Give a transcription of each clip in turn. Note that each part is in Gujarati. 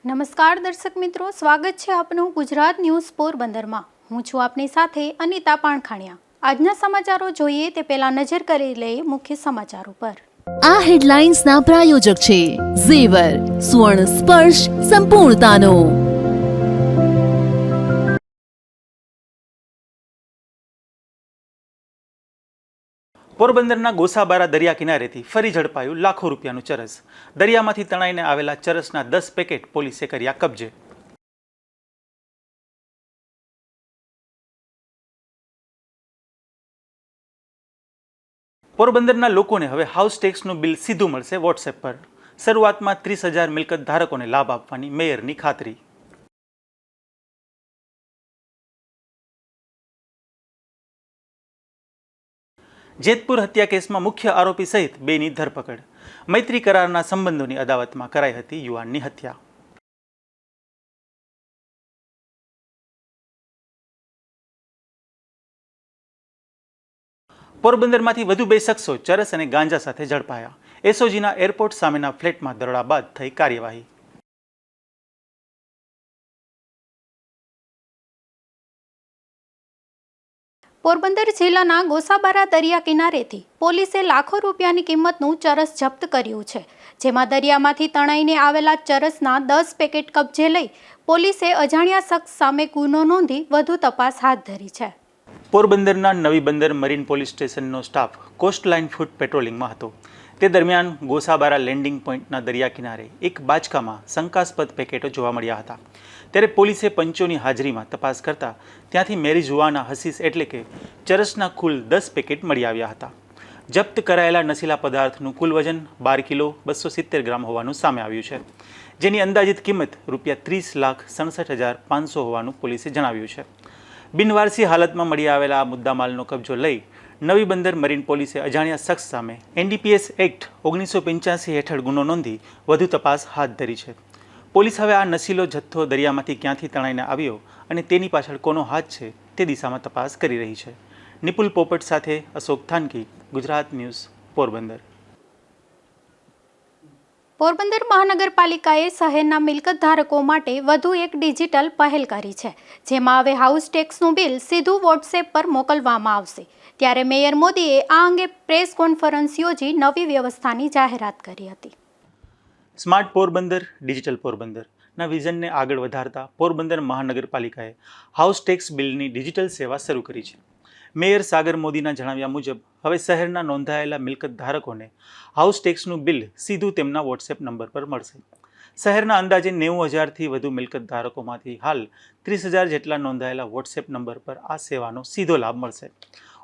નમસ્કાર દર્શક મિત્રો, સ્વાગત છે આપનું ગુજરાત ન્યૂઝ પોરબંદરમાં। હું છું આપની સાથે અનિતા પાણખાણિયા। આજના સમાચારો જોઈએ તે પહેલા નજર કરી લઈએ મુખ્ય સમાચારો પર। આ હેડલાઇન્સના પ્રાયોજક છે ઝેવર, સુવર્ણ સ્પર્શ સંપૂર્ણતાનો। પોરબંદરના ગોસાબારા દરિયા કિનારેથી ફરી ઝડપાયું લાખો રૂપિયાનું ચરસ। દરિયામાંથી તણાઈને આવેલા ચરસના 10 પેકેટ પોલીસે કર્યા કબજે। પોરબંદરના લોકોને હવે હાઉસ ટેક્સનું બિલ સીધું મળશે વોટ્સએપ પર। શરૂઆતમાં 30,000 મિલકત ધારકોને લાભ આપવાની મેયરની ખાતરી। જેતપુર હત્યા કેસમાં મુખ્ય આરોપી સહિત 2ની ધરપકડ। મૈત્રી કરારના સંબંધોની અદાવતમાં કરાઈ હતી યુવાનની હત્યા। પોરબંદરમાંથી વધુ 2 શખ્સો ચરસ અને ગાંજા સાથે ઝડપાયા। એસઓજીના એરપોર્ટ સામેના ફ્લેટમાં દરોડા બાદ થઈ કાર્યવાહી। પોરબંદર જિલ્લાના ગોસાબારા દરિયા કિનારેથી પોલીસે લાખો રૂપિયાની કિંમતનું ચરસ જપ્ત કર્યું છે, જેમાં દરિયામાંથી તણાઈને આવેલા ચરસના 10 પેકેટ કબજે લઈ પોલીસે અજાણ્યા શખ્સ સામે ગુનો નોંધી વધુ તપાસ હાથ ધરી છે। પોરબંદરના નવી બંદર મરીન પોલીસ સ્ટેશનનો સ્ટાફ કોસ્ટલાઇન ફૂટ પેટ્રોલિંગમાં હતો। તે દરમિયાન ગોસાબારા લેન્ડિંગ પોઈન્ટના દરિયા કિનારે એક બાચકામાં શંકાસ્પદ પેકેટો જોવા મળ્યા હતા। ત્યારે પોલીસે પંચોની હાજરીમાં તપાસ કરતા ત્યાંથી મેરીજુઆના હસીસ એટલે કે ચરસના કુલ 10 પેકેટ મળી આવ્યા હતા। જપ્ત કરાયેલા નશીલા પદાર્થનું કુલ વજન 12 કિલો 270 ગ્રામ હોવાનું સામે આવ્યું છે, જેની અંદાજિત કિંમત ₹30,67,500 હોવાનું પોલીસે જણાવ્યું છે। બિનવારસી હાલતમાં મળી આવેલા આ મુદ્દામાલનો કબજો લઈ નવી બંદર મરીન પોલીસે અજાણ્યા શખ્સ સામે NDPS એક્ટ 1985 હેઠળ ગુનો નોંધી વધુ તપાસ હાથ ધરી છે। પોલીસ હવે આ નશીલો જથ્થો દરિયામાંથી ક્યાંથી તણાઈને આવ્યો અને તેની પાછળ કોનો હાથ છે તે દિશામાં તપાસ કરી રહી છે। નિપુલ પોપટ સાથે અશોક થાનકી, ગુજરાત ન્યૂઝ, પોરબંદર। પોરબંદર મહાનગરપાલિકાએ શહેરના મિલકત ધારકો માટે વધુ એક ડિજિટલ પહેલ કરી છે, જેમાં હવે હાઉસ ટેક્સનું બિલ સીધું વોટ્સએપ પર મોકલવામાં આવશે। ત્યારે મેયર મોદીએ આ અંગે પ્રેસ કોન્ફરન્સ યોજી નવી વ્યવસ્થાની જાહેરાત કરી હતી। સ્માર્ટ પોરબંદર, ડિજિટલ પોરબંદરના વિઝનને આગળ વધારતા પોરબંદર મહાનગરપાલિકાએ હાઉસ ટેક્સ બિલની ડિજિટલ સેવા શરૂ કરી છે। મેયર સાગર મોદીના જણાવ્યા મુજબ હવે શહેરના નોંધાયેલા મિલકત ધારકોને હાઉસ ટેક્સનું બિલ સીધું તેમના વોટ્સએપ નંબર પર મળશે। શહેરના અંદાજે 90,000થી વધુ મિલકત ધારકોમાંથી હાલ 30,000 જેટલા નોંધાયેલા વોટ્સએપ નંબર પર આ સેવાનો સીધો લાભ મળશે।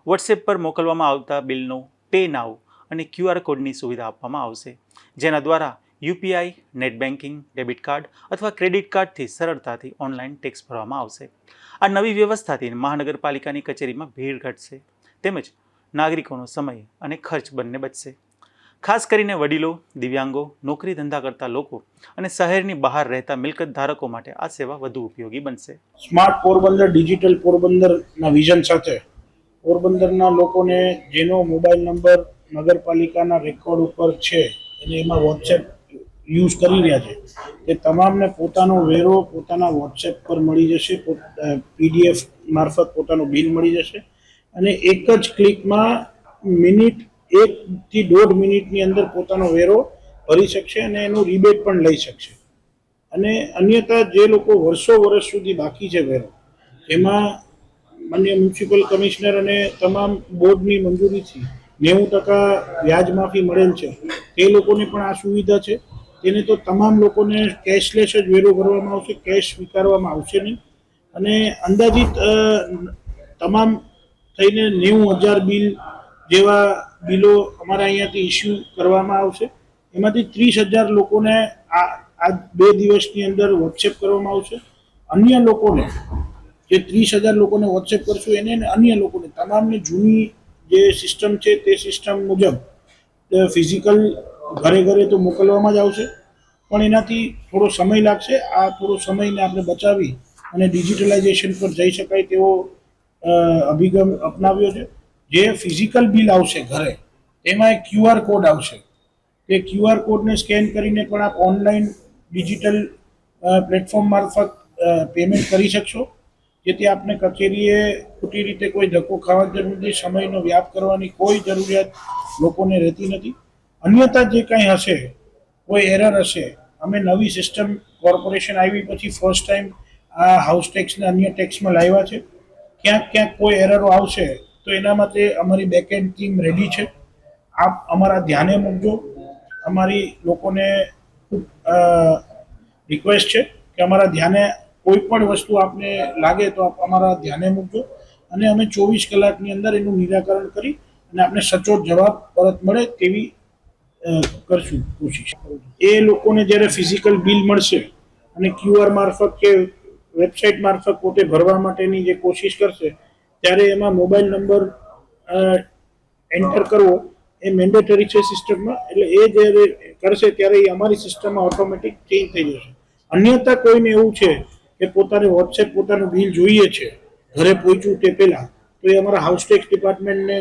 વોટ્સએપ પર મોકલવામાં આવતા બિલનો પે નાઉ અને QR કોડની સુવિધા આપવામાં આવશે, જેના દ્વારા UPI, net banking, debit card અથવા ક્રેડિટ કાર્ડથી સરળતાથી ઓનલાઈન ટેક્સ ભરવામાં આવશે। આ નવી વ્યવસ્થાથી મહાનગરપાલિકાની કચેરીમાં ભીડ ઘટશે તેમજ નાગરિકોનો સમય અને ખર્ચ બંને બચશે। ખાસ કરીને વડીલો, દિવ્યાંગો, નોકરી ધંધા કરતા લોકો અને શહેરની બહાર રહેતા મિલકત ધારકો માટે આ સેવા વધુ ઉપયોગી બનશે। સ્માર્ટ પોરબંદર, ડિજિટલ પોરબંદરના વિઝન સાથે પોરબંદરના લોકોને જેનો મોબાઈલ નંબર નગરપાલિકાના રેકોર્ડ ઉપર છે અને એમાં વોટ્સએપ યુઝ કરી રહ્યા છે તે તમામને પોતાનો વેરો પોતાના વોટ્સએપ પર મળી જશે। PDF મારફત પોતાનું બિલ મળી જશે અને એક જ ક્લિકમાં 1 થી 1.5 મિનિટની અંદર પોતાનો વેરો ભરી શકશે અને એનું રિબેટ પણ લઈ શકશે। અને અન્યથા જે લોકો વર્ષો સુધી બાકી છે વેરો, એમાં માન્ય મ્યુનિસિપલ કમિશનર અને તમામ બોર્ડની મંજૂરીથી 90% વ્યાજ માફી મળેલ છે, તે લોકોને પણ આ સુવિધા છે। તેને તો તમામ લોકોને કેશલેસ જ વેરો ભરવામાં આવશે, કેશ સ્વીકારવામાં આવશે નહીં અને અંદાજિત તમામ થઈને 90,000 બિલ જેવા બિલો અમારા અહીંયાથી ઇસ્યુ કરવામાં આવશે। એમાંથી 30,000 લોકોને આ 2 દિવસની અંદર વોટ્સએપ કરવામાં આવશે। અન્ય લોકોને જે 30,000 લોકોને વોટ્સએપ કરશું એને અન્ય લોકોને તમામને જૂની જે સિસ્ટમ છે તે સિસ્ટમ મુજબ ફિઝિકલ ઘરે તો મોકલવામાં જ આવશે, પણ એનાથી થોડો સમય લાગશે। આ થોડો સમયને આપણે બચાવી અને ડિજિટલાઇઝેશન પર જઈ શકાય તેવો અભિગમ અપનાવ્યો છે। જે ફિઝિકલ બિલ આવશે ઘરે, એમાં એક QR કોડ આવશે। તે QR કોડને સ્કેન કરીને પણ આપ ઓનલાઈન ડિજિટલ પ્લેટફોર્મ મારફત પેમેન્ટ કરી શકશો, જેથી આપને કચેરીએ ખોટી રીતે કોઈ ધક્કો ખાવાની જરૂર નથી, સમયનો વ્યાપ કરવાની કોઈ જરૂરિયાત લોકોને રહેતી નથી. અન્યથા જે કંઈ હશે, કોઈ એરર હશે, અમે નવી સિસ્ટમ કોર્પોરેશન આવી પછી ફર્સ્ટ ટાઈમ આ હાઉસ ટેક્સને અન્ય ટેક્સમાં લાવ્યા છે. ક્યાંક કોઈ એરરો આવશે તો એના માટે અમારી બેકએન્ડ ટીમ રેડી છે. આપ અમારા ધ્યાને મૂકજો. અમારી લોકોને ખૂબ રિક્વેસ્ટ છે કે અમારા ધ્યાને કોઈ પણ વસ્તુ આપને લાગે તો આપ અમારા ધ્યાને મૂકજો અને અમે 24 કલાકની અંદર એનું નિરાકરણ કરી અને આપને સચોટ જવાબ પરત મળે તેવી કરશું કોશિશ. એ લોકોને જ્યારે ફિઝિકલ બિલ મળશે અને QR મારફત કે વેબસાઇટ મારફત પોતે ભરવા માટેની જે કોશિશ કરશે, ત્યારે એમાં મોબાઈલ નંબર એન્ટર કરવો એ મેન્ડેટરી છે સિસ્ટમમાં. એટલે એ જ્યારે કરશે ત્યારે એ અમારી સિસ્ટમમાં ઓટોમેટિક ચેન્જ થઈ જશે. અન્યથા કોઈને એવું છે કે પોતાને વોટ્સએપ પોતાનું બિલ જોઈએ છે ઘરે પહોંચ્યું તે પહેલાં, તો એ અમારા હાઉસ ટેક્સ ડિપાર્ટમેન્ટને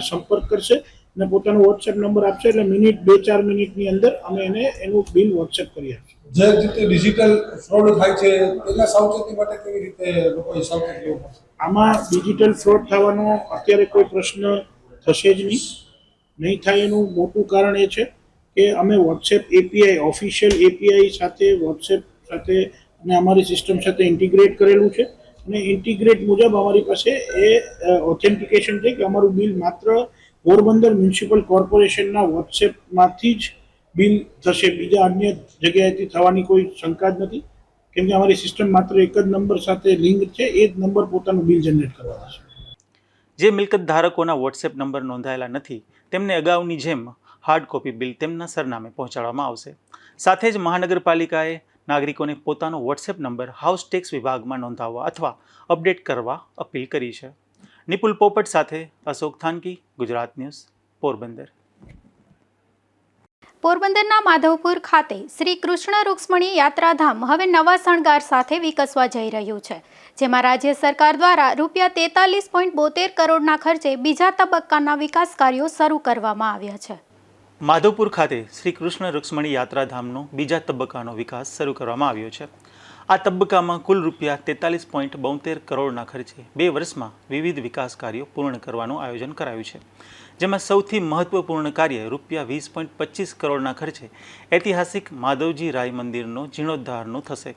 સંપર્ક કરશે અને પોતાનો વોટ્સએપ નંબર આપશે. એટલે 2-4 મિનિટની અંદર અમે એને એનું બિલ વોટ્સએપ કરી આપશું. જે રીતે ડિજિટલ ફ્રોડ થાય છે તેના સાવચેતી માટે કેવી રીતે લોકોએ સાવચેત રહેવું પડશે? આમાં ડિજિટલ ફ્રોડ થવાનો અત્યારે કોઈ પ્રશ્ન થશે જ નહીં થાય. એનું મોટું કારણ એ છે કે અમે વોટ્સએપ એપીઆઈ ઓફિશિયલ એપીઆઈ સાથે વોટ્સએપ સાથે અને અમારી સિસ્ટમ સાથે ઇન્ટિગ્રેટ કરેલું છે અને ઇન્ટિગ્રેટ મુજબ અમારી પાસે એ ઓથેન્ટિકેશન છે કે અમારું બિલ માત્ર પોરબંદર મ્યુનિસિપલ કોર્પોરેશનના વોટ્સએપમાંથી જ બિલ થશે. બીજા અન્ય જગ્યાએથી થવાની કોઈ શંકા જ નથી, કેમ કે અમારી સિસ્ટમ માત્ર એક જ નંબર સાથે લિંક છે. એ જ નંબર પોતાનું બિલ જનરેટ કરવાનો છે. જે મિલકત ધારકોના વોટ્સએપ નંબર નોંધાયેલા નથી તેમને અગાઉની જેમ હાર્ડ કોપી બિલ તેમના સરનામે પહોંચાડવામાં આવશે. સાથે જ મહાનગરપાલિકાએ નાગરિકોને પોતાનો વોટ્સએપ નંબર હાઉસ ટેક્સ વિભાગમાં નોંધાવવા અથવા અપડેટ કરવા અપીલ કરી છે. નિપુલ પોપટ સાથે અશોક થાનકી, ગુજરાત ન્યૂઝ, પોરબંદર. પોરબંદરના માધવપુર ખાતે શ્રી કૃષ્ણ રૂક્ષ્મણી યાત્રાધામ હવે નવા શણગાર સાથે વિકસવા જઈ રહ્યું છે, જેમાં રાજ્ય સરકાર દ્વારા ₹43.72 કરોડના ખર્ચે બીજા તબક્કાના વિકાસ કાર્યો શરૂ કરવામાં આવ્યા છે. માધવપુર ખાતે શ્રી કૃષ્ણ રૂક્ષ્મણી યાત્રાધામનો બીજા તબક્કાનો વિકાસ શરૂ કરવામાં આવ્યો છે. આ તબક્કામાં કુલ ₹43.72 કરોડના ખર્ચે 2 વર્ષમાં વિવિધ વિકાસ કાર્યો પૂર્ણ કરવાનું આયોજન કરાયું છે, જેમાં સૌથી મહત્વપૂર્ણ કાર્ય ₹20.25 કરોડના ખર્ચે ઐતિહાસિક માધવજી રાય મંદિરનો જીર્ણોદ્ધારનું થશે.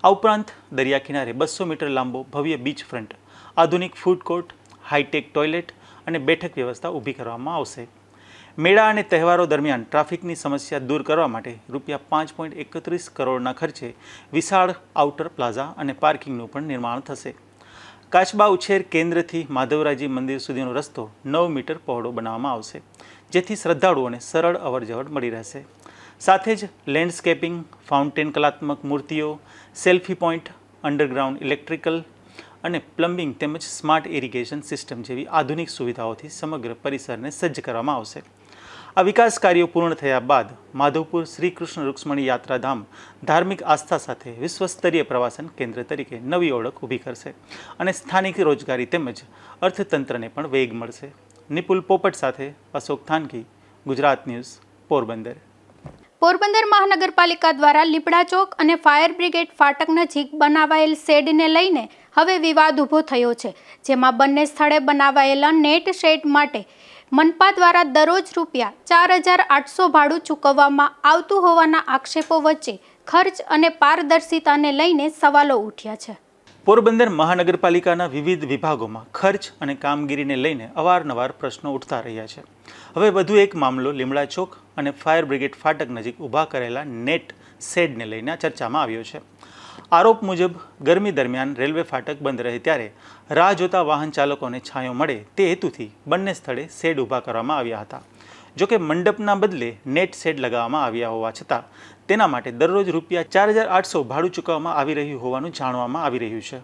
આ ઉપરાંત દરિયા કિનારે 200 મીટર લાંબો ભવ્ય બીચ ફ્રન્ટ, આધુનિક ફૂડ કોર્ટ, હાઈટેક ટોયલેટ અને બેઠક વ્યવસ્થા ઊભી કરવામાં આવશે. મેળા અને તહેવારો દરમિયાન ટ્રાફિકની સમસ્યા દૂર કરવા માટે ₹5.31 કરોડના ખર્ચે વિશાળ આઉટર પ્લાઝા અને પાર્કિંગનું પણ નિર્માણ થશે. કાચબા ઉછેર કેન્દ્રથી માધવરાયજી મંદિર સુધીનો રસ્તો 9 મીટર પહોળો બનાવવામાં આવશે, જેથી શ્રદ્ધાળુઓને સરળ અવરજવર મળી રહેશે. સાથે જ લેન્ડસ્કેપિંગ, ફાઉન્ટેન, કલાત્મક મૂર્તિઓ, સેલ્ફી પોઈન્ટ, અંડરગ્રાઉન્ડ ઇલેક્ટ્રિકલ અને પ્લમ્બિંગ તેમજ સ્માર્ટ ઇરિગેશન સિસ્ટમ જેવી આધુનિક સુવિધાઓથી સમગ્ર પરિસરને સજ્જ કરવામાં આવશે. આ વિકાસ કાર્યો પૂર્ણ થયા બાદ માધવપુર શ્રી કૃષ્ણ રૂક્ષ્મણી યાત્રાધામ ધાર્મિક આસ્થા સાથે વિશ્વસ્તરીય પ્રવાસન કેન્દ્ર તરીકે નવી ઓળખ ઊભી કરશે અને સ્થાનિક રોજગારી તેમજ અર્થતંત્રને પણ વેગ મળશે. નિપુલ પોપટ સાથે અશોક થાનકી, ગુજરાત ન્યૂઝ, પોરબંદર. પોરબંદર મહાનગરપાલિકા દ્વારા લીપડા ચોક અને ફાયર બ્રિગેડ ફાટક નજીક બનાવાયેલ શેડને લઈને હવે વિવાદ ઊભો થયો છે, જેમાં બંને સ્થળે બનાવાયેલા નેટ શેડ માટે મનપા દ્વારા દરરોજ ₹4,800 ભાડું ચૂકવવામાં આવતું હોવાના આક્ષેપો વચ્ચે ખર્ચ અને પારદર્શિતાને લઈને સવાલો ઉઠ્યા છે. પોરબંદર મહાનગરપાલિકાના વિવિધ વિભાગોમાં ખર્ચ અને કામગીરીને લઈને અવારનવાર પ્રશ્નો ઉઠતા રહ્યા છે. હવે વધુ એક મામલો લીમડા ચોક અને ફાયર બ્રિગેડ ફાટક નજીક ઊભા કરેલા નેટ શેડને લઈને ચર્ચામાં આવ્યો છે. આરોપ મુજબ ગરમી દરમિયાન રેલવે ફાટક બંધ રહે ત્યારે રાહ જોતા વાહન ચાલકોને છાંયો મળે તે હેતુથી બંને સ્થળે શેડ ઊભા કરવામાં આવ્યા હતા. જોકે મંડપના બદલે નેટ શેડ લગાવવામાં આવ્યા હોવા છતાં તેના માટે દરરોજ ₹4,800 ભાડું ચૂકવવામાં આવી રહ્યું હોવાનું જાણવામાં આવી રહ્યું છે.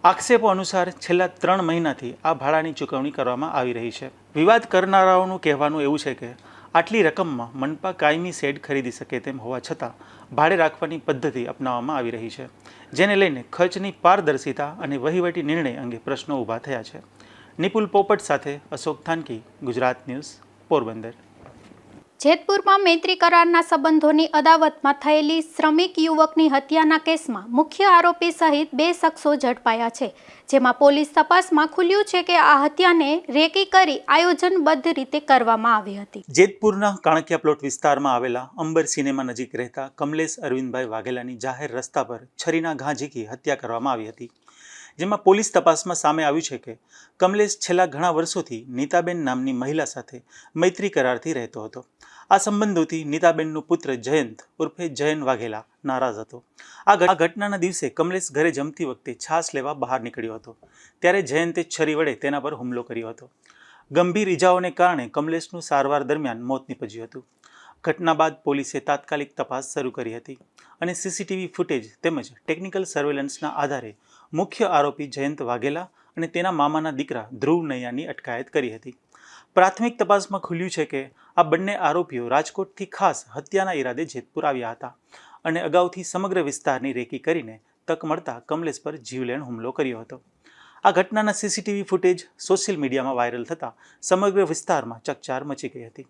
આક્ષેપો અનુસાર છેલ્લા 3 મહિનાથી આ ભાડાની ચૂકવણી કરવામાં આવી રહી છે. વિવાદ કરનારાઓનું કહેવાનું એવું છે કે આટલી રકમમાં મનપા કાયમી શેડ ખરીદી શકે તેમ હોવા છતાં ભાડે રાખવાની પદ્ધતિ અપનાવવામાં આવી રહી છે, જેને લઈને ખર્ચની પારદર્શિતા અને વહીવટી નિર્ણય અંગે પ્રશ્નો ઊભા થયા છે. નિપુલ પોપટ સાથે અશોક થાનકી, ગુજરાત ન્યૂઝ, પોરબંદર. જેતપુરમાં મૈત્રી કરારના સંબંધોની અદાવતમાં થયેલી શ્રમિક યુવકની હત્યાના કેસમાં મુખ્ય આરોપી સહિત 2 શખ્સો ઝડપાયા છે, જેમાં પોલીસ તપાસમાં ખુલ્યું છે કે આ હત્યાને રેકી કરી આયોજનબદ્ધ રીતે કરવામાં આવી હતી. જેતપુરના કાણકિયા પ્લોટ વિસ્તારમાં આવેલા અંબર સિનેમા નજીક રહેતા કમલેશ અરવિંદભાઈ વાઘેલાની જાહેર રસ્તા પર છરીના ઘા ઝીકી હત્યા કરવામાં આવી હતી, જેમાં પોલીસ તપાસમાં સામે આવ્યું છે કે કમલેશ છેલ્લા ઘણા વર્ષોથી નીતાબેન નામની મહિલા સાથે મૈત્રી કરારથી રહેતો હતો. આ સંબંધોથી નીતાબેનનો પુત્ર જયંત ઉર્ફે જયન વાઘેલા નારાજ હતો. આ ઘટનાના દિવસે કમલેશ ઘરે જમતી વખતે છાશ લેવા બહાર નીકળ્યો હતો, ત્યારે જયંતે છરી વડે તેના પર હુમલો કર્યો હતો. ગંભીર ઇજાઓને કારણે કમલેશનું સારવાર દરમિયાન મોત નીપજ્યું હતું. ઘટના બાદ પોલીસે તાત્કાલિક તપાસ શરૂ કરી હતી અને સીસીટીવી ફૂટેજ તેમજ ટેકનિકલ સર્વેલન્સના આધારે મુખ્ય આરોપી જયંત વાઘેલા અને તેના મામાના દીકરા ધ્રુવ નૈયાની અટકાયત કરી હતી. પ્રાથમિક તપાસમાં ખુલ્યું છે કે આ બંને આરોપીઓ રાજકોટથી ખાસ હત્યાના ઈરાદે જેતપુર આવ્યા હતા અને અગાઉથી સમગ્ર વિસ્તારની રેકી કરીને તક મળતા કમલેશ પર જીવલેણ હુમલો કર્યો હતો. આ ઘટનાના સીસીટીવી ફૂટેજ સોશિયલ મીડિયામાં વાયરલ થતાં સમગ્ર વિસ્તારમાં ચકચાર મચી ગઈ હતી.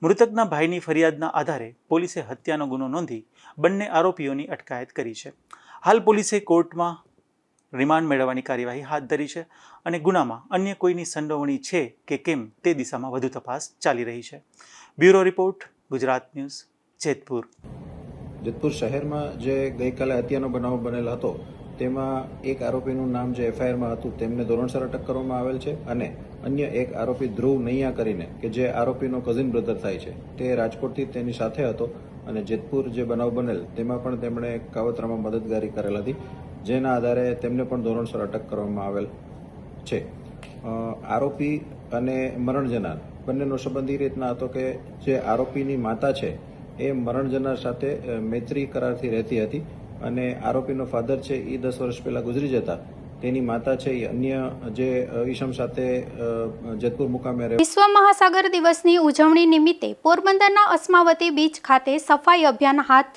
મૃતકના ભાઈની ફરિયાદના આધારે પોલીસે હત્યાનો ગુનો નોંધી બંને આરોપીઓની અટકાયત કરી છે. હાલ પોલીસે કોર્ટમાં રિમાન્ડ મેળવવાની કાર્યવાહી હાથ ધરી છે અને ગુનામાં અન્ય કોઈની સંડોવણી છે કે કેમ તે દિશામાં વધુ તપાસ ચાલી રહી છે. Bureau report, Gujarat news, Jetpur. Jetpur શહેરમાં જે ગઈકાલે હત્યાનો બનાવ બનેલ હતો તેમાં એક આરોપીનું નામ જે એફઆઈઆરમાં હતું તેમને ધોરણસર અટક કરવામાં આવેલ છે અને અન્ય એક આરોપી ધ્રુવ નૈયા કરીને કે જે આરોપીનો કઝિન બ્રધર થાય છે તે રાજકોટથી તેની સાથે હતો અને જેતપુર જે બનાવ બનેલ તેમાં પણ તેમણે કાવતરામાં મદદગારી કરેલ હતી, જેના આધારે તેમને પણ ધોરણસર અટક કરવામાં આવેલ છે. આરોપી અને મરણ જનાર બંનેનો સંબંધ એ રીતના હતો કે જે આરોપીની માતા છે એ મરણ જનાર સાથે મૈત્રી કરારથી રહેતી હતી અને આરોપીનો ફાધર છે એ 10 વર્ષ પહેલા ગુજરી જતા તેની માતા છે એ અન્ય જે ઈસમ સાથે જેતપુર મુકામે રહે. વિશ્વ મહાસાગર દિવસની ઉજવણી નિમિત્તે પોરબંદરના અસ્માવતી બીચ ખાતે સફાઈ અભિયાન હાથ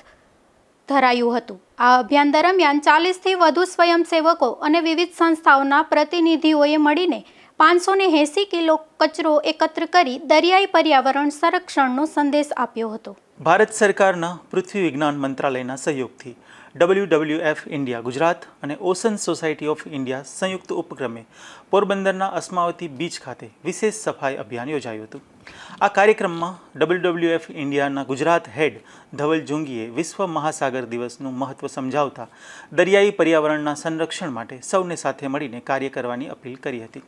ધરાયું હતું. આ અભિયાન દરમિયાન 40થી વધુ સ્વયંસેવકો અને વિવિધ સંસ્થાઓના પ્રતિનિધિઓએ મળીને 580 કિલો કચરો એકત્ર કરી દરિયાઈ પર્યાવરણ સંરક્ષણનો સંદેશ આપ્યો હતો. ભારત સરકારના પૃથ્વી વિજ્ઞાન મંત્રાલયના સહયોગથી WWF ઇન્ડિયા ગુજરાત અને ઓશન સોસાયટી ઓફ ઇન્ડિયા સંયુક્ત ઉપક્રમે પોરબંદરના અસ્માવતી બીચ ખાતે વિશેષ સફાઈ અભિયાન યોજાયું હતું. આ કાર્યક્રમમાં WWF ઇન્ડિયાના ગુજરાત હેડ ધવલ જોંગીએ વિશ્વ મહાસાગર દિવસનું મહત્ત્વ સમજાવતા દરિયાઈ પર્યાવરણના સંરક્ષણ માટે સૌને સાથે મળીને કાર્ય કરવાની અપીલ કરી હતી.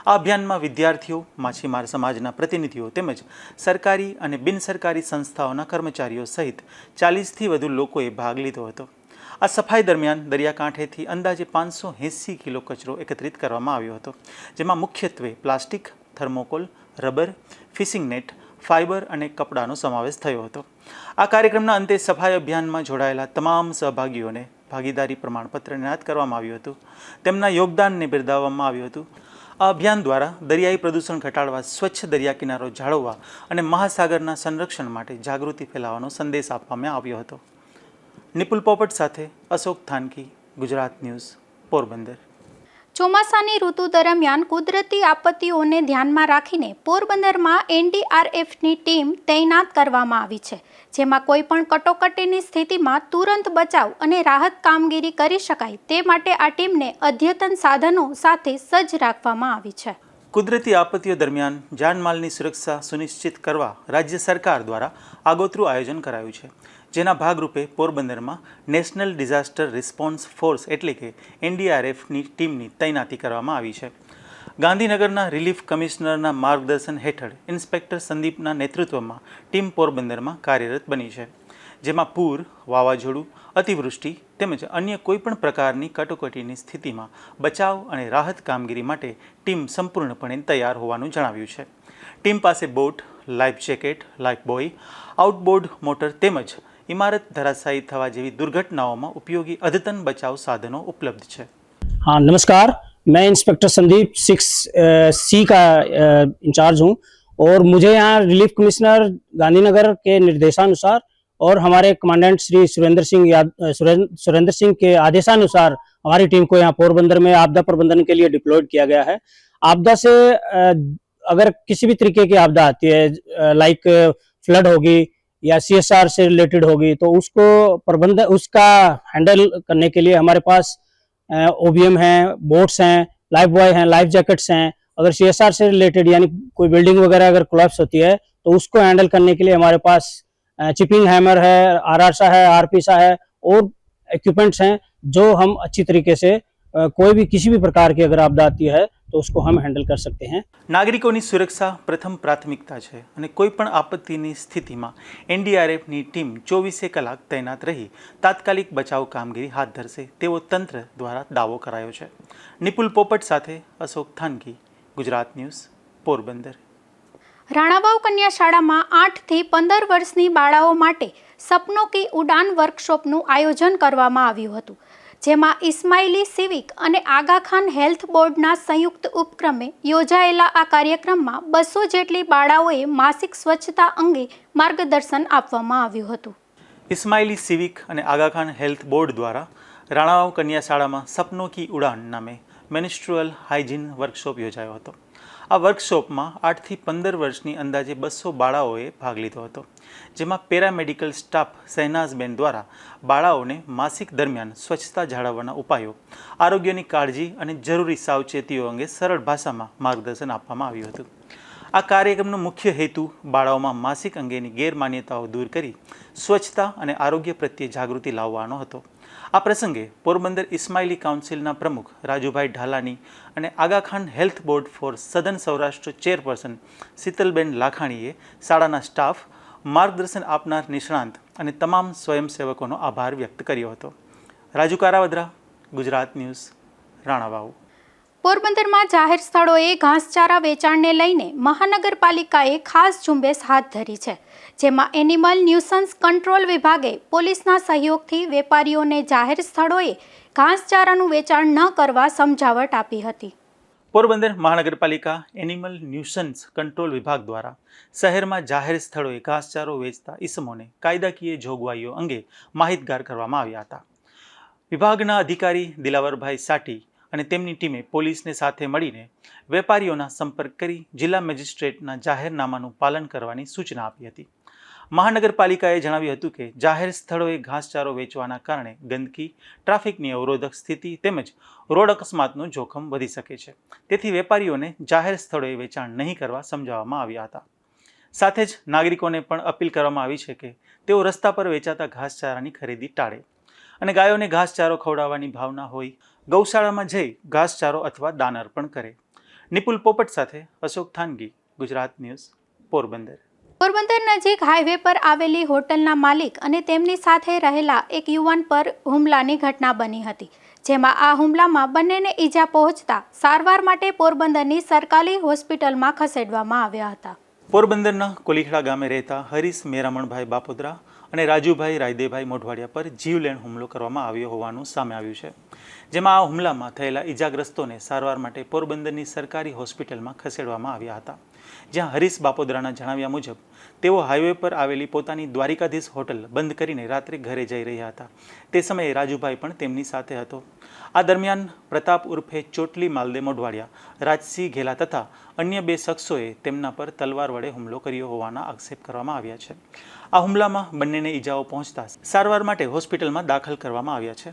આ અભિયાનમાં વિદ્યાર્થીઓ, માછીમાર સમાજના પ્રતિનિધિઓ તેમજ સરકારી અને બિનસરકારી સંસ્થાઓના કર્મચારીઓ સહિત 40થી વધુ લોકોએ ભાગ લીધો હતો. આ સફાઈ દરમિયાન દરિયાકાંઠેથી અંદાજે 580 કિલો કચરો એકત્રિત કરવામાં આવ્યો હતો, જેમાં મુખ્યત્વે plastic, thermocol, rubber, fishing net, fibre અને કપડાનો સમાવેશ થયો હતો. આ કાર્યક્રમના અંતે સફાઈ અભિયાનમાં જોડાયેલા તમામ સહભાગીઓને ભાગીદારી પ્રમાણપત્ર એનાયત કરવામાં આવ્યું હતું. તેમના યોગદાનને બિરદાવવામાં આવ્યું હતું. આ અભિયાન દ્વારા દરિયાઈ પ્રદૂષણ ઘટાડવા, સ્વચ્છ દરિયા કિનારો જાળવવા અને મહાસાગરના સંરક્ષણ માટે જાગૃતિ ફેલાવવાનો સંદેશ આપવામાં આવ્યો હતો. નિપુલ પોપટ સાથે અશોક થાનકી, ગુજરાત ન્યૂઝ, પોરબંદર. ચોમાસાની ઋતુ દરમિયાન કુદરતી આપત્તિઓને ધ્યાનમાં રાખીને પોરબંદરમાં NDRFની ટીમ તૈનાત કરવામાં આવી છે, જેમાં કોઈપણ કટોકટીની સ્થિતિમાં તુરંત બચાવ અને રાહત કામગીરી કરી શકાય તે માટે આ ટીમને અદ્યતન સાધનો સાથે સજ્જ રાખવામાં આવી છે. કુદરતી આપત્તિઓ દરમિયાન જાનમાલની સુરક્ષા સુનિશ્ચિત કરવા રાજ્ય સરકાર દ્વારા આગોતરું આયોજન કરાયું છે, જેના ભાગરૂપે પોરબંદરમાં નેશનલ ડિઝાસ્ટર રિસ્પોન્સ ફોર્સ એટલે કે NDRFની ટીમની તૈનાતી કરવામાં આવી છે. ગાંધીનગરના રિલીફ કમિશનરના માર્ગદર્શન હેઠળ ઇન્સ્પેક્ટર સંદીપના નેતૃત્વમાં ટીમ પોરબંદરમાં કાર્યરત બની છે, જેમાં પૂર, વાવાઝોડું, અતિવૃષ્ટિ તેમજ અન્ય કોઈપણ પ્રકારની કટોકટીની સ્થિતિમાં બચાવ અને રાહત કામગીરી માટે ટીમ સંપૂર્ણપણે તૈયાર હોવાનું જણાવ્યું છે. ટીમ પાસે boat, life jacket, life buoy, outboard motor તેમજ इमारत धराशायी थवा जेवी दुर्घटनाओं में उपयोगी अद्यतन बचाव साधनों उपलब्ध है. हाँ नमस्कार, मैं इंस्पेक्टर संदीप 6C का इंचार्ज हूँ और मुझे यहाँ रिलीफ कमिश्नर गांधीनगर के निर्देशानुसार और हमारे कमांडेंट श्री सुरेंद्र सिंह के आदेशानुसार हमारी टीम को यहाँ पोरबंदर में आपदा प्रबंधन के लिए डिप्लॉयड किया गया है. आपदा से अगर किसी भी तरीके की आपदा आती है, लाइक फ्लड होगी या CSR से रिलेटेड होगी, तो उसको प्रबंधन उसका हैंडल करने के लिए हमारे पास OBM हैं, बोट्स हैं, लाइफ बॉय हैं, लाइफ जैकेट्स हैं। अगर CSR से रिलेटेड यानी कोई बिल्डिंग वगैरह अगर कोलैप्स होती है तो उसको हैंडल करने के लिए हमारे पास चिपिंग हैमर है, RR सा है, RP सा है और इक्विपमेंट्स हैं जो हम अच्छी तरीके से कोई भी किसी भी प्रकार की अगर आपदा आती है तो उसको हम हैंडल कर सकते हैं। નાગરિકોની સુરક્ષા પ્રથમ પ્રાથમિકતા છે અને કોઈપણ આપત્તિની સ્થિતિમાં NDRFની ટીમ 24 કલાક તૈનાત રહી તાત્કાલિક બચાવ કામગીરી હાથ ધરશે તેવો તંત્ર દ્વારા દાવો કરાયો છે। નિપુલ પોપટ સાથે અશોક થાનકી, ગુજરાત ન્યૂઝ, પોરબંદર। રાણાવાવ કન્યા શાળામાં 8 થી 15 વર્ષની બાળાઓ માટે સપનો કી ઉડાન વર્કશોપનું આયોજન કરવામાં આવ્યું હતું, જેમાં ઇસ્માઇલી સિવિક અને આગા ખાન હેલ્થ બોર્ડના સંયુક્ત ઉપક્રમે યોજાયેલા આ કાર્યક્રમમાં 200 જેટલી બાળાઓએ માસિક સ્વચ્છતા અંગે માર્ગદર્શન આપવામાં આવ્યું હતું। ઇસ્માઇલી સિવિક અને આગા ખાન હેલ્થ બોર્ડ દ્વારા રાણાવાવ કન્યા શાળામાં સપનો કી ઉડાન નામે મેનિસ્ટ્રુઅલ હાઇજીન વર્કશોપ યોજાયો હતો। આ વર્કશોપમાં 8 થી 15 વર્ષની અંદાજે 200 બાળાઓએ ભાગ લીધો હતો, જેમાં પેરામેડિકલ સ્ટાફ શહેનાઝબેન દ્વારા બાળાઓને માસિક દરમિયાન સ્વચ્છતા જાળવવાના ઉપાયો, આરોગ્યની કાળજી અને જરૂરી સાવચેતીઓ અંગે સરળ ભાષામાં માર્ગદર્શન આપવામાં આવ્યું હતું। આ કાર્યક્રમનો મુખ્ય હેતુ બાળાઓમાં માસિક અંગેની ગેરમાન્યતાઓ દૂર કરી સ્વચ્છતા અને આરોગ્ય પ્રત્યે જાગૃતિ લાવવાનો હતો। આ પ્રસંગે પોરબંદર ઇસ્માઇલી કાઉન્સિલના પ્રમુખ રાજુભાઈ ઢાલાની અને આગા ખાન હેલ્થ બોર્ડ ફોર સધન સૌરાષ્ટ્ર ચેરપર્સન શીતલબેન લાખાણીએ શાળાના સ્ટાફ, માર્ગદર્શન આપનાર નિષ્ણાંત અને તમામ સ્વયંસેવકોનો આભાર વ્યક્ત કર્યો હતો। રાજુ કારાવદ્રા, ગુજરાત ન્યૂઝ, રાણાવાવ। પોરબંદરમાં જાહેર સ્થળોએ ઘાસચારા વેચાણને લઈને મહાનગરપાલિકાએ ખાસ ઝુંબેશ હાથ ધરી છે, જેમાં એનિમલ ન્યુસન્સ કંટ્રોલ વિભાગે પોલીસના સહયોગથી વેપારીઓને જાહેર સ્થળોએ ઘાસચારાનું વેચાણ ન કરવા સમજાવટ આપી હતી। પોરબંદર મહાનગરપાલિકા એનિમલ ન્યુસન્સ કંટ્રોલ વિભાગ દ્વારા શહેરમાં જાહેર સ્થળોએ ઘાસચારો વેચતા ઈસમોને કાયદાકીય જોગવાઈઓ અંગે માહિતગાર કરવામાં આવ્યા હતા। વિભાગના અધિકારી દિલાવરભાઈ સાટી અને તેમની ટીમે પોલીસને સાથે મળીને વેપારીઓના સંપર્ક કરી જિલ્લા મેજિસ્ટ્રેટના જાહેરનામાનું પાલન કરવાની સૂચના આપી હતી। મહાનગરપાલિકાએ જણાવ્યું હતું કે જાહેર સ્થળોએ ઘાસચારો વેચવાના કારણે ગંદકી, ટ્રાફિકની અવરોધક સ્થિતિ તેમજ રોડ અકસ્માતનું જોખમ વધી શકે છે, તેથી વેપારીઓને જાહેર સ્થળોએ વેચાણ નહીં કરવા સમજાવવામાં આવ્યા હતા। સાથે જ નાગરિકોને પણ અપીલ કરવામાં આવી છે કે તેઓ રસ્તા પર વેચાતા ઘાસચારાની ખરીદી ટાળે અને ગાયોને ઘાસચારો ખવડાવવાની ભાવના હોય ગૌશાળામાં જઈ ઘાસચારો અથવા દાન અર્પણ કરે। નિપુલ પોપટ સાથે અશોક થાનગી, ગુજરાત ન્યૂઝ, પોરબંદર। પોરબંદર નજીક હાઈવે પર આવેલી હોટલના માલિક અને તેમની સાથે રહેલા એક યુવાન પર હુમલાની ઘટના બની હતી, જેમાં આ હુમલામાં બંનેને ઈજા પહોંચતા સારવાર માટે પોરબંદરની સરકારી હોસ્પિટલમાં ખસેડવામાં આવ્યા હતા। પોરબંદરના કોલીખડા ગામે રહેતા હરીશ મેરામણભાઈ બાપોદરા અને રાજુભાઈ રાયદેભાઈ મોઢવાડિયા પર જીવલેણ હુમલો કરવામાં આવ્યો હોવાનું સામે આવ્યું છે, જેમાં આ હુમલામાં થયેલા ઈજાગ્રસ્તોને સારવાર માટે પોરબંદરની સરકારી હોસ્પિટલમાં ખસેડવામાં આવ્યા હતા, જ્યાં હરીશ બાપોદરાના જણાવ્યા મુજબ તેઓ હાઈવે પર આવેલી પોતાની દ્વારિકાધીશ હોટલ બંધ કરીને રાત્રે ઘરે જઈ રહ્યા હતા। તે સમયે રાજુભાઈ પણ તેમની સાથે હતો। આ દરમિયાન પ્રતાપ ઉર્ફે ચોટલી માલદે મોઢવાડિયા, રાજસિંહ ઘેલા તથા અન્ય 2 શખ્સોએ તેમના પર તલવાર વડે હુમલો કર્યો હોવાના આક્ષેપ કરવામાં આવ્યા છે। આ હુમલામાં બંનેને ઈજાઓ પહોંચતા સારવાર માટે હોસ્પિટલમાં દાખલ કરવામાં આવ્યા છે।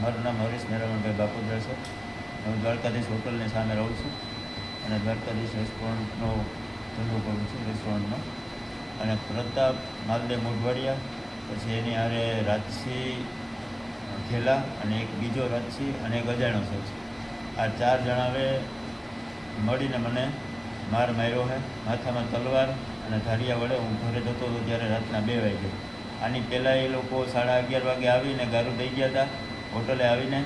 મારું નામ હરીશ મેરામણભાઈ બાપોદરા છે। હું દ્વારકાધીશ હોટલની સામે રહું છું અને દ્વારકાધીશ રેસ્ટોરન્ટનો ધંધો કરું છું, રેસ્ટોરન્ટનો। અને પ્રતાપ માલદે મોઢવાડિયા, પછી એની હારે રાજસિંહ ઘેલા અને એક બીજો રાજસિંહ અને એક અજાણ્યો શખ્સ, આ 4 જણાએ મળીને મને માર માર્યો છે, માથામાં તલવાર અને ધારિયા વડે। હું ઘરે જતો હતો ત્યારે રાતના 2 વાગે। આની પહેલાં એ લોકો 11:30 વાગે આવીને ગારું દઈ ગયા હતા હોટલે આવીને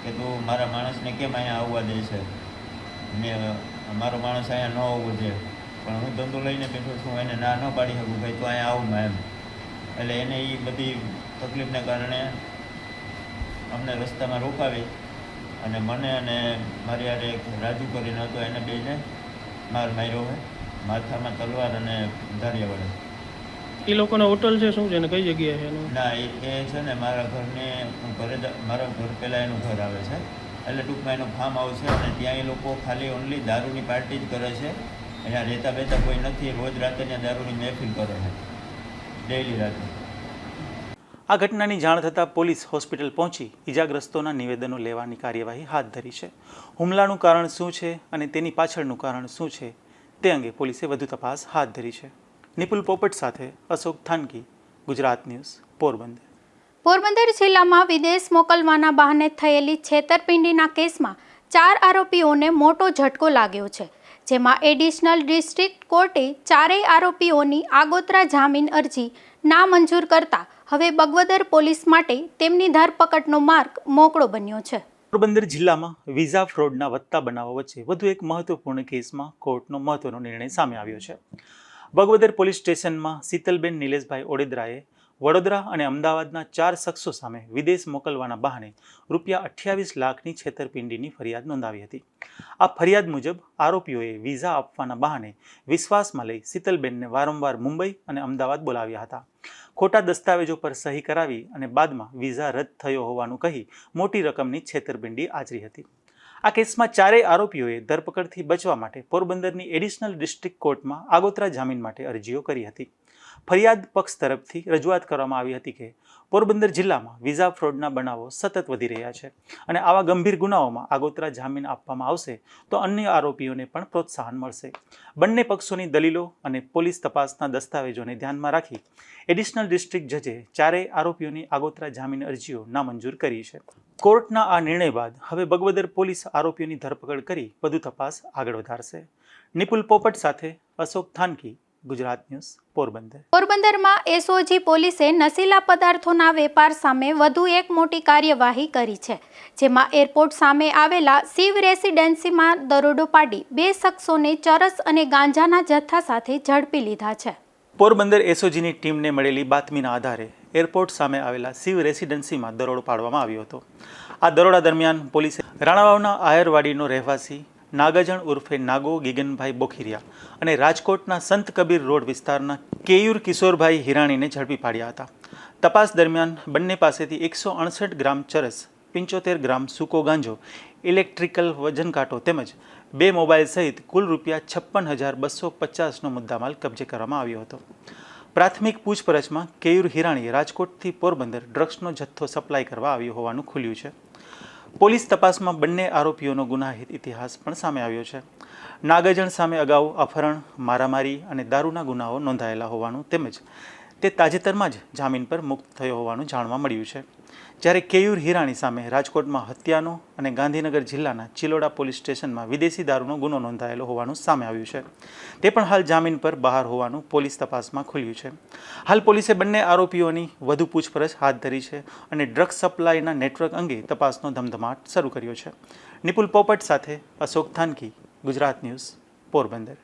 કે તું મારા માણસને કેમ અહીંયા આવવા દે છે, ને મારો માણસ અહીંયા ન આવવો જોઈએ, પણ હું ધંધો લઈને બેઠો છું, એને ના ન પાડી શકું ભાઈ તું અહીંયા આવું એમ। એટલે એને એ બધી તકલીફને કારણે અમને રસ્તામાં રોકાવી અને મને અને મારી હારે એક રાજુ કરીને હતો એને બેને માર માર્યો છે, માથામાં તલવાર અને ધારિયા વડે। એ લોકોનો હોટલ છે શું છે ને કઈ જગ્યાએ છે એનું? ના, એ છે ને મારા ઘરને હું મારા ઘર પહેલાં એનું ઘર આવે છે, એટલે ટૂંકમાં એનું ફાર્મ હાઉસ છે અને ત્યાં એ લોકો ખાલી ઓનલી દારૂની પાર્ટી જ કરે છે અહીંયા રહેતા બેતા કોઈ નથી, રોજ રાતે ત્યાં દારૂની મહેફિલ કરે છે, ડેઈલી રાતે. આ ઘટનાની જાણ થતાં પોલીસ હોસ્પિટલ પહોંચી ઈજાગ્રસ્તોના નિવેદનો લેવાની કાર્યવાહી હાથ ધરી છે. હુમલાનું કારણ શું છે અને તેની પાછળનું કારણ શું છે તે અંગે પોલીસે વધુ તપાસ હાથ ધરી છે. નિપુલ પોપટ સાથે અશોક થાનકી, ગુજરાત ન્યૂઝ, પોરબંદર. પોરબંદર જિલ્લામાં વિદેશ મોકલવાના બહાને થયેલી છેતરપિંડીના કેસમાં 4 આરોપીઓને મોટો ઝટકો લાગ્યો છે, જેમાં એડિશનલ ડિસ્ટ્રિક્ટ કોર્ટે 4 આરોપીઓની આગોતરા જામીન અરજી નામંજૂર કરતા હવે બગવદર પોલીસ માટે તેમની ધરપકડનો માર્ગ મોકળો બન્યો છે. પોરબંદર જિલ્લામાં વિઝા ફ્રોડના વધતા બનાવો વચ્ચે વધુ એક મહત્વપૂર્ણ કેસમાં કોર્ટનો મહત્વનો નિર્ણય સામે આવ્યો છે. બગવદર પોલીસ સ્ટેશનમાં શીતલબેન નિલેશભાઈ ઓડેદરાએ વડોદરા અને અમદાવાદના 4 શખ્સો સામે વિદેશ મોકલવાના બહાને ₹28 લાખની છેતરપિંડીની ફરિયાદ નોંધાવી હતી. આ ફરિયાદ મુજબ આરોપીઓએ વિઝા આપવાના બહાને વિશ્વાસમાં લઈ શીતલબેનને વારંવાર મુંબઈ અને અમદાવાદ બોલાવ્યા હતા. ખોટા દસ્તાવેજો પર સહી કરાવી અને બાદમાં વિઝા રદ થયો હોવાનું કહી મોટી રકમની છેતરપિંડી આચરી હતી. આ કેસમાં 4 આરોપીઓએ ધરપકડથી બચવા માટે પોરબંદરની એડિશનલ ડિસ્ટ્રિક્ટ કોર્ટમાં આગોતરા જામીન માટે અરજીઓ કરી હતી. ફરિયાદ પક્ષ તરફથી રજૂઆત કરવામાં આવી હતી કે પોરબંદર જિલ્લામાં વિઝા ફ્રોડના બનાવો સતત વધી રહ્યા છે અને આવા ગંભીર ગુનાઓમાં આગોતરા જામીન આપવામાં આવશે તો અન્ય આરોપીઓને પણ પ્રોત્સાહન મળશે. બંને પક્ષોની દલીલો અને પોલીસ તપાસના દસ્તાવેજોને ધ્યાનમાં રાખી એડિશનલ ડિસ્ટ્રિક્ટ જજે 4 આરોપીઓની આગોતરા જામીન અરજીઓ નામંજૂર કરી છે. કોર્ટના આ નિર્ણય બાદ હવે બગવદર પોલીસ આરોપીઓની ધરપકડ કરી વધુ તપાસ આગળ વધારશે. નિપુલ પોપટ સાથે અશોક થાનકી, ગુજરાત ન્યૂઝ, પોરબંદર. પોરબંદરમાં એસઓજી પોલીસે નશીલા પદાર્થોના વેપાર સામે વધુ એક મોટી કાર્યવાહી કરી છે, જેમાં એરપોર્ટ સામે આવેલા શિવ રેસિડેન્સીમાં દરોડો પાડી 2 શખ્સોને ચરસ અને ગાંજાના જથ્થા સાથે ઝડપી લીધા છે. પોરબંદર એસઓજીની ટીમને મળેલી બાતમીના આધારે એરપોર્ટ સામે આવેલા શિવ રેસિડેન્સીમાં દરોડો પાડવામાં આવ્યો હતો. આ દરોડા દરમિયાન પોલીસે રાણાવાવના આયરવાડીનો રહેવાસી નાગાજણ ઉર્ફે નાગો ગિગનભાઈ બોખીરિયા અને રાજકોટના સંત કબીર રોડ વિસ્તારના કેયુર કિશોરભાઈ હિરાણીને ઝડપી પાડ્યા હતા. તપાસ દરમિયાન બંને પાસેથી 168 ગ્રામ ચરસ, 75 ગ્રામ સૂકો ગાંજો, ઇલેક્ટ્રિકલ વજન કાંટો તેમજ 2 મોબાઈલ સહિત કુલ ₹56,250નો મુદ્દામાલ કબજે કરવામાં આવ્યો હતો. પ્રાથમિક પૂછપરછમાં કેયુર હિરાણીએ રાજકોટથી પોરબંદર ડ્રગ્સનો જથ્થો સપ્લાય કરવા આવ્યો હોવાનું ખુલ્યું છે. પોલીસ તપાસમાં બંને આરોપીઓનો ગુનાહિત ઇતિહાસ પણ સામે આવ્યો છે. નાગાજણ સામે અગાઉ અપહરણ, મારામારી અને દારૂના ગુનાઓ નોંધાયેલા હોવાનું તેમજ તે તાજેતરમાં જ જામીન પર મુક્ત થયો હોવાનું જાણવા મળ્યું છે. જ્યારે કેયુર હિરાણી સામે રાજકોટમાં હત્યાનો અને ગાંધીનગર જિલ્લાના ચિલોડા પોલીસ સ્ટેશનમાં વિદેશી દારૂનો ગુનો નોંધાયેલો હોવાનું સામે આવ્યું છે. તે પણ હાલ જામીન પર બહાર હોવાનું પોલીસ તપાસમાં ખુલ્યું છે. હાલ પોલીસે બંને આરોપીઓની વધુ પૂછપરછ હાથ ધરી છે અને ડ્રગ્સ સપ્લાયના નેટવર્ક અંગે તપાસનો ધમધમાટ શરૂ કર્યો છે. નિપુલ પોપટ સાથે અશોક થાનકી, ગુજરાત ન્યૂઝ, પોરબંદર.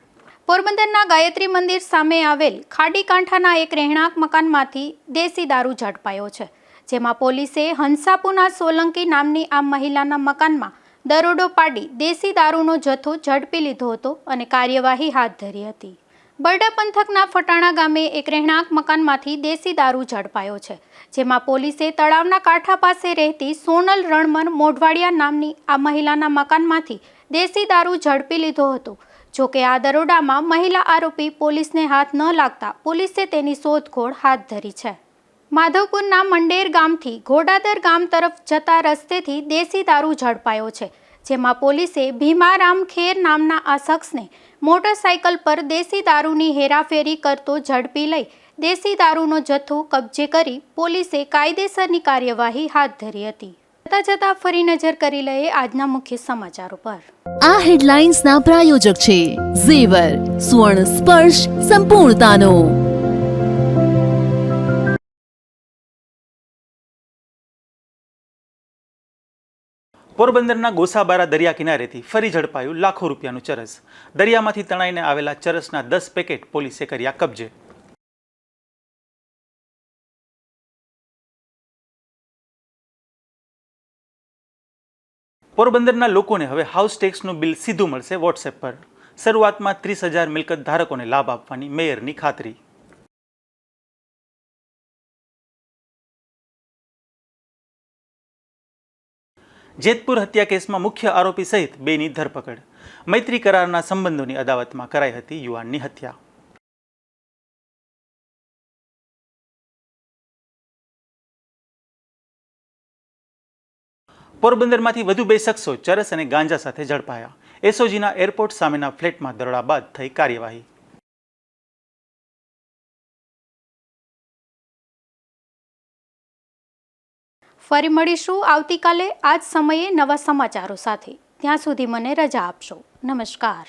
પોરબંદરના ગાયત્રી મંદિર સામે આવેલ ખાડી કાંઠાના એક રહેણાંક મકાનમાંથી દેશી દારૂ ઝડપાયો છે, જેમાં પોલીસે હંસાપુના સોલંકી નામની આ મહિલાના મકાનમાં દરોડો પાડી દેશી દારૂનો જથ્થો ઝડપી લીધો હતો અને કાર્યવાહી હાથ ધરી હતી. બરડા પંથકના ફટાણા ગામે એક રહેણાંક મકાનમાંથી દેશી દારૂ ઝડપાયો છે, જેમાં પોલીસે તળાવના કાંઠા પાસે રહેતી સોનલ રણમર મોઢવાડિયા નામની આ મહિલાના મકાનમાંથી દેશી દારૂ ઝડપી લીધો હતો. જોકે આ દરોડામાં મહિલા આરોપી પોલીસને હાથ ન લાગતા પોલીસે તેની શોધખોળ હાથ ધરી છે. માધવપુરના મંડેર ગામથી ઘોડાદર ગામ તરફ જતા રસ્તેથી દેશી દારૂ ઝડપાયો છે, જેમાં પોલીસે ભીમારામ ખેર નામના આ શખ્સને મોટરસાઇકલ પર દેશી દારૂની હેરાફેરી કરતો ઝડપી લઈ દેશી દારૂનો જથ્થો કબજે કરી પોલીસે કાયદેસરની કાર્યવાહી હાથ ધરી હતી. જતા ફરી નજર કરી લઈએ આજના મુખ્ય સમાચારો પર. આ હેડલાઇન્સના પ્રાયોજક છે ઝેવર, સુવર્ણ સ્પર્શ સંપૂર્ણતાનો. પોરબંદરના ગોસાબારા દરિયા કિનારેથી ફરી ઝડપાયું લાખો રૂપિયાનું ચરસ. દરિયામાંથી તણાઈને આવેલા ચરસના 10 પેકેટ પોલીસે કર્યા કબજે. પોરબંદરના લોકોને હવે હાઉસ ટેક્સનું બિલ સીધું મળશે વોટ્સએપ પર. શરૂઆતમાં 30,000 મિલકત ધારકોને લાભ આપવાની મેયરની ખાતરી. જેતપુર હત્યા કેસમાં મુખ્ય આરોપી સહિત 2ની ધરપકડ. મૈત્રી કરારના સંબંધોની અદાવતમાં કરાઈ હતી યુવાનની હત્યા. પોરબંદરમાંથી વધુ 2 શખ્સો ચરસ અને ગાંજા સાથે ઝડપાયા. એસઓજીના એરપોર્ટ સામેના ફ્લેટમાં દરોડા બાદ થઈ કાર્યવાહી. ફરી મળીશું આવતીકાલે આ જ સમયે નવા સમાચારો સાથે. ત્યાં સુધી મને રજા આપશો. નમસ્કાર.